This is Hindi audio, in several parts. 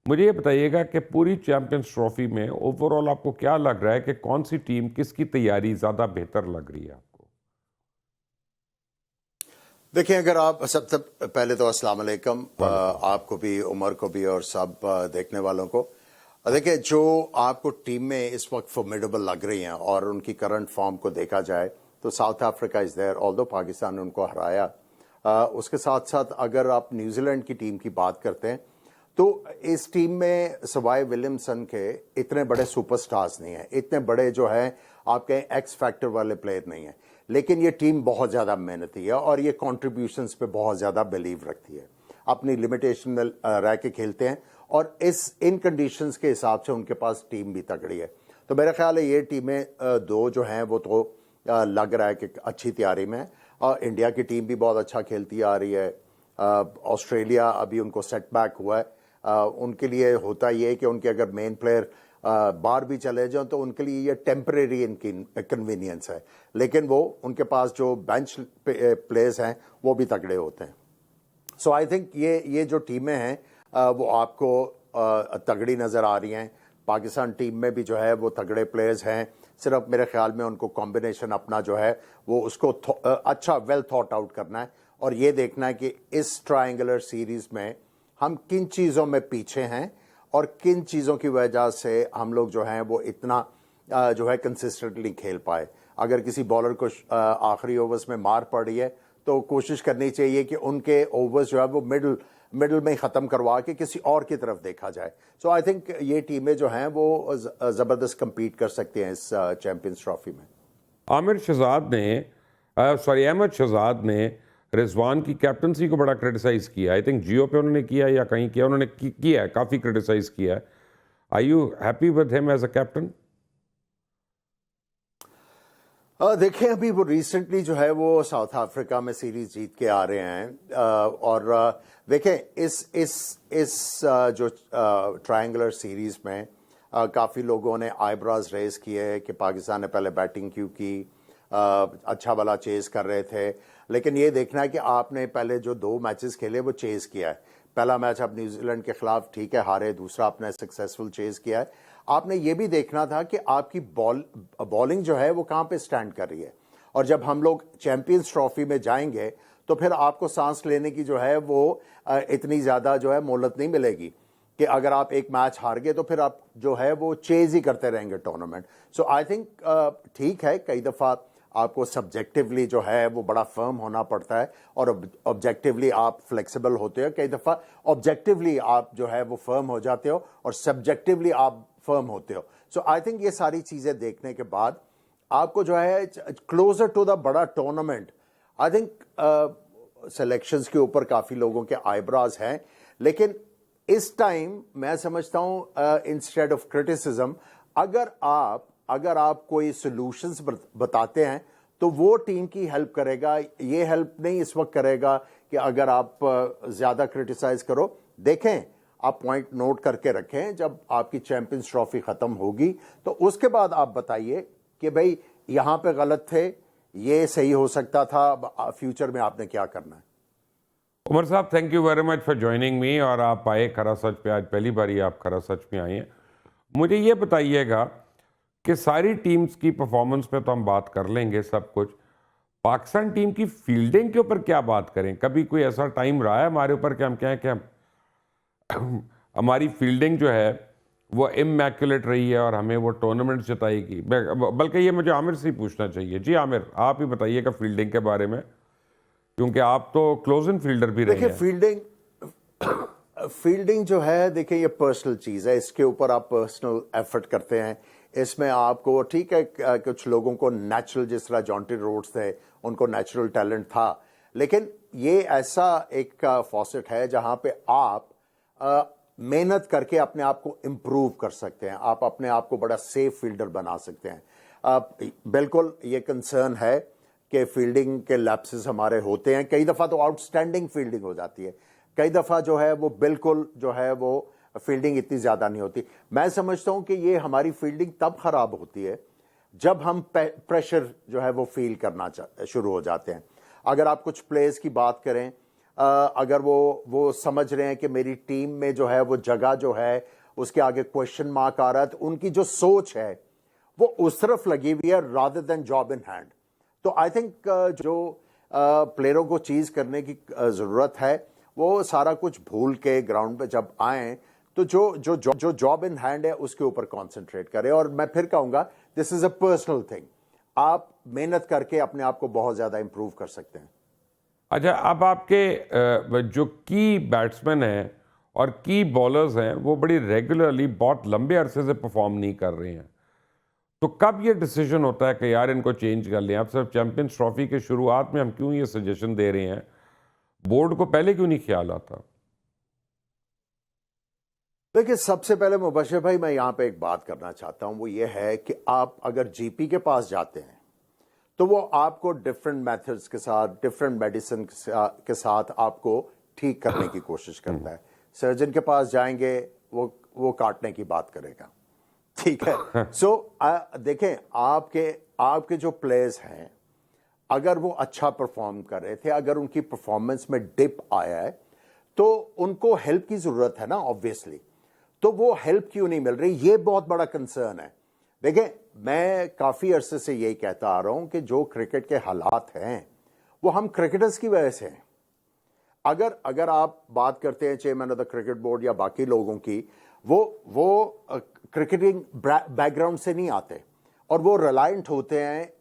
मुझे ये बताइएगा कि पूरी चैंपियंस ट्रॉफी में ओवरऑल आपको क्या लग रहा है कि कौन सी टीम किसकी तैयारी ज़्यादा बेहतर लग रही है आपको? देखिए, अगर आप सबसे पहले तो अस्सलाम वालेकुम, आपको भी, उमर को भी और सब देखने वालों को। देखिए, जो आपको टीम में इस वक्त फॉर्मिडेबल लग रही हैं और उनकी करंट फॉर्म को देखा जाए तो South Africa is there, although Pakistan ने उनको हराया। उसके साथ साथ अगर आप न्यूजीलैंड की टीम की बात करते हैं तो इस टीम में सवाए विलियमसन के इतने बड़े सुपरस्टार्स नहीं हैं, इतने बड़े जो है आपके एक्स फैक्टर वाले प्लेयर नहीं हैं, लेकिन ये टीम बहुत ज़्यादा मेहनती है और ये कॉन्ट्रीब्यूशंस पे बहुत ज़्यादा बिलीव रखती है, अपनी लिमिटेशन में रह के खेलते हैं और इन कंडीशंस के हिसाब से उनके पास टीम भी तगड़ी है। तो मेरा ख्याल है ये टीमें दो जो हैं वो तो लग रहा है कि अच्छी तैयारी में है। और इंडिया की टीम भी बहुत अच्छा खेलती आ रही है। ऑस्ट्रेलिया अभी उनको सेटबैक हुआ है, उनके लिए होता ये है कि उनके अगर मेन प्लेयर बाहर भी चले जाओ तो उनके लिए ये टेम्परेरी इनकन्वीनियंस है, लेकिन वो उनके पास जो बेंच प्लेयर्स हैं वो भी तगड़े होते हैं। सो आई थिंक ये जो टीमें हैं वो आपको तगड़ी नज़र आ रही हैं। पाकिस्तान टीम में भी जो है वो तगड़े प्लेयर्स हैं, सिर्फ मेरे ख्याल में उनको कॉम्बिनेशन अपना जो है वो उसको अच्छा वेल थॉट आउट करना है और ये देखना है कि इस ट्रायंगुलर सीरीज़ में हम किन चीज़ों में पीछे हैं और किन चीज़ों की वजह से हम लोग जो हैं वो इतना जो है कंसिस्टेंटली खेल पाए। अगर किसी बॉलर को आखिरी ओवर्स में मार पड़ी है तो कोशिश करनी चाहिए कि उनके ओवर्स जो है वो मिडल में ख़त्म करवा के किसी और की तरफ देखा जाए। सो आई थिंक ये टीमें जो हैं वो ज़बरदस्त compete कर सकती हैं इस चैंपियंस ट्रॉफी में। अहमद शहजाद ने रिजवान की कैप्टनसी को बड़ा क्रिटिसाइज़ किया। आई थिंक जियो पे उन्होंने किया या कहीं किया, उन्होंने किया है, काफ़ी क्रिटिसाइज़ किया है। Are you happy with him as a captain? देखिए, अभी वो रिसेंटली जो है वो साउथ अफ्रीका में सीरीज जीत के आ रहे हैं और देखें इस जो ट्रायंगुलर सीरीज में काफ़ी लोगों ने आईब्राज रेज किए कि पाकिस्तान ने पहले बैटिंग क्यों की, अच्छा वाला चेज़ कर रहे थे, लेकिन ये देखना है कि आपने पहले जो 2 मैचेस खेले वो चेज़ किया है। पहला मैच आप न्यूजीलैंड के खिलाफ ठीक है हारे, दूसरा आपने सक्सेसफुल चेज़ किया है। आपने ये भी देखना था कि आपकी बॉलिंग जो है वो कहाँ पे स्टैंड कर रही है, और जब हम लोग चैंपियंस ट्रॉफी में जाएंगे तो फिर आपको सांस लेने की जो है वो इतनी ज़्यादा जो है मोहलत नहीं मिलेगी कि अगर आप एक मैच हार गए तो फिर आप जो है वो चेज़ ही करते रहेंगे टूर्नामेंट। सो आई थिंक ठीक है, कई दफ़ा आपको सब्जेक्टिवली जो है वो बड़ा फर्म होना पड़ता है और ऑब्जेक्टिवली आप फ्लेक्सिबल होते हो। कई दफ़ा ऑब्जेक्टिवली आप जो है वो फर्म हो जाते हो और सब्जेक्टिवली आप फर्म होते हो। सो आई थिंक ये सारी चीज़ें देखने के बाद आपको जो है क्लोजर टू द बड़ा टूर्नामेंट, आई थिंक सिलेक्शंस के ऊपर काफ़ी लोगों के आईब्राज हैं, लेकिन इस टाइम मैं समझता हूँ इंस्टेड ऑफ क्रिटिसिज्म अगर आप कोई सॉल्यूशंस बताते हैं तो वो टीम की हेल्प करेगा। ये हेल्प नहीं इस वक्त करेगा कि अगर आप ज़्यादा क्रिटिसाइज करो। देखें, आप पॉइंट नोट करके रखें, जब आपकी चैंपियंस ट्रॉफी ख़त्म होगी तो उसके बाद आप बताइए कि भाई यहाँ पे गलत थे, ये सही हो सकता था, फ्यूचर में आपने क्या करना है। उमर साहब, thank you very much for joining me. और आप आए खरा सच पे, आज पहली बार ही आप खरा सच में आए हैं। मुझे ये बताइएगा कि सारी टीम्स की परफॉर्मेंस पे तो हम बात कर लेंगे सब कुछ, पाकिस्तान टीम की फील्डिंग के ऊपर क्या बात करें? कभी कोई ऐसा टाइम रहा है हमारे ऊपर कि हम कहें कि हमारी फील्डिंग जो है वो इमैक्युलेट रही है और हमें वो टूर्नामेंट जिताएगी? बल्कि ये मुझे आमिर से ही पूछना चाहिए। जी आमिर, आप ही बताइएगा फील्डिंग के बारे में, क्योंकि आप तो क्लोजिंग फील्डर भी रहे हैं। देखिए, फील्डिंग जो है, देखिए ये पर्सनल चीज़ है, इसके ऊपर आप पर्सनल एफर्ट करते हैं। इसमें आपको ठीक है, कुछ लोगों को नेचुरल, जिस तरह जॉन्टी रोड्स थे उनको नेचुरल टैलेंट था, लेकिन ये ऐसा एक फॉसेट है जहां पे आप मेहनत करके अपने आप को इम्प्रूव कर सकते हैं, आप अपने आप को बड़ा सेफ फील्डर बना सकते हैं। बिल्कुल ये कंसर्न है कि फील्डिंग के लैप्सेस हमारे होते हैं, कई दफ़ा तो आउटस्टैंडिंग फील्डिंग हो जाती है, कई दफ़ा जो है वो बिल्कुल जो है वो फील्डिंग इतनी ज़्यादा नहीं होती। मैं समझता हूं कि ये हमारी फील्डिंग तब खराब होती है जब हम प्रेशर जो है वो फील करना शुरू हो जाते हैं। अगर आप कुछ प्लेयर्स की बात करें, अगर वो समझ रहे हैं कि मेरी टीम में जो है वो जगह जो है उसके आगे क्वेश्चन मार्क आ रहा है, तो उनकी जो सोच है वो उस तरफ लगी हुई है rather than job in hand. तो आई थिंक जो प्लेयरों को चीज करने की जरूरत है वो सारा कुछ भूल के ग्राउंड पे जब आए तो जो जॉब इन हैंड है उसके ऊपर कंसंट्रेट करें। और मैं फिर कहूंगा this is a personal thing, आप मेहनत करके अपने आप को बहुत ज्यादा इंप्रूव कर सकते हैं। अच्छा, अब आपके जो की बैट्समैन हैं और की बॉलर्स हैं वो बड़ी रेगुलरली बहुत लंबे अरसे से परफॉर्म नहीं कर रहे हैं, तो कब ये डिसीजन होता है कि यार इनको चेंज कर लें? आप सिर्फ चैंपियंस ट्रॉफी के शुरुआत में हम क्यों ये सजेशन दे रहे हैं? बोर्ड को पहले क्यों नहीं ख्याल आता? देखिए, सबसे पहले मुबशिर भाई मैं यहां पे एक बात करना चाहता हूं, वो ये है कि आप अगर जीपी के पास जाते हैं तो वो आपको डिफरेंट मेथड्स के साथ, डिफरेंट मेडिसिन के साथ आपको ठीक करने की कोशिश करता है। सर्जन के पास जाएंगे वो काटने की बात करेगा, ठीक है। सो देखें, आपके जो प्लेयर्स हैं अगर वो अच्छा परफॉर्म कर रहे थे, अगर उनकी परफॉर्मेंस में डिप आया है तो उनको हेल्प की जरूरत है ना, ऑब्वियसली। तो वो हेल्प क्यों नहीं मिल रही, ये बहुत बड़ा कंसर्न है। देखें, मैं काफी अरसे से यही कहता आ रहा हूं कि जो क्रिकेट के हालात हैं वो हम क्रिकेटर्स की वजह से हैं। अगर आप बात करते हैं chairman of the cricket board या बाकी लोगों की, वो क्रिकेटिंग बैकग्राउंड से नहीं आते और वो रिलायंट होते हैं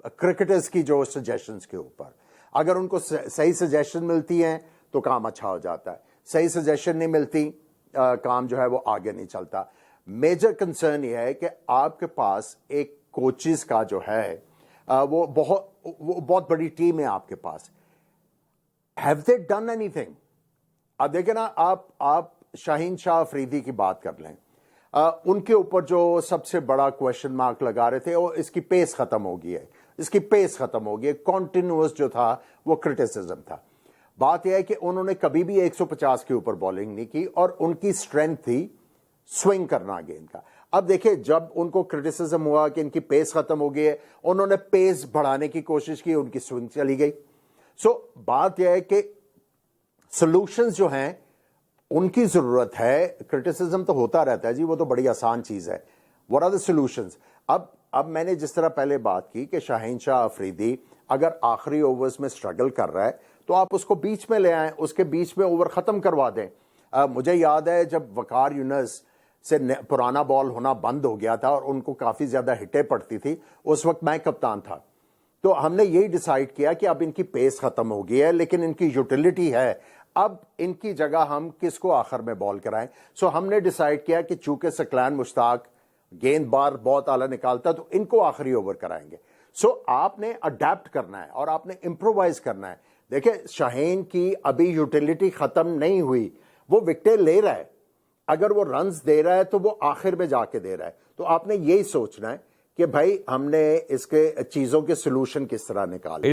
क्रिकेटर्स की जो सजेशंस के ऊपर। अगर उनको सही सजेशन मिलती हैं तो काम अच्छा हो जाता है, सही सजेशन नहीं मिलती काम जो है वो आगे नहीं चलता। मेजर कंसर्न ये है कि आपके पास एक कोचेस का जो है वो बहुत बड़ी टीम है आपके पास। Have they done anything? अब देखें ना, आप शाहीन शाह अफरीदी की बात कर लें, उनके ऊपर जो सबसे बड़ा क्वेश्चन मार्क लगा रहे थे वो इसकी पेस खत्म हो गई है, इसकी पेस खत्म हो गई है। कॉन्टिन्यूअस जो था वो क्रिटिसिज्म था। बात यह है कि उन्होंने कभी भी 150 के ऊपर बॉलिंग नहीं की और उनकी स्ट्रेंथ थी स्विंग करना गेंद का। अब देखिए, जब उनको क्रिटिसिज्म हुआ कि इनकी पेस खत्म हो गई है, उन्होंने पेस बढ़ाने की कोशिश की, उनकी स्विंग चली गई। सो बात यह है कि सॉल्यूशंस जो हैं उनकी जरूरत है। क्रिटिसिज्म तो होता रहता है जी, वो तो बड़ी आसान चीज है। What are the solutions? अब मैंने जिस तरह पहले बात की कि शाहीन शाह अफरीदी अगर आखिरी ओवर्स में स्ट्रगल कर रहा है तो आप उसको बीच में ले आएं, उसके बीच में ओवर खत्म करवा दें। मुझे याद है जब वकार यूनुस से पुराना बॉल होना बंद हो गया था और उनको काफी ज्यादा हिटें पड़ती थी, उस वक्त मैं कप्तान था, तो हमने यही डिसाइड किया कि अब इनकी पेस खत्म हो गई है लेकिन इनकी यूटिलिटी है, अब इनकी जगह हम किसको आखिर में बॉल कराएं। सो हमने डिसाइड किया कि चूंकि सकलान मुश्ताक गेंद बार बहुत आला निकालता तो इनको आखिरी ओवर कराएंगे। सो आपने अडेप्ट करना है और आपने इंप्रोवाइज करना है। देखिए, शाहीन की अभी यूटिलिटी खत्म नहीं हुई, वो विकेटें ले रहा है, अगर वो रन्स दे रहा है तो वो आखिर में जाके दे रहा है। तो आपने यही सोचना है कि भाई हमने इसके चीजों के सोल्यूशन किस तरह निकाले।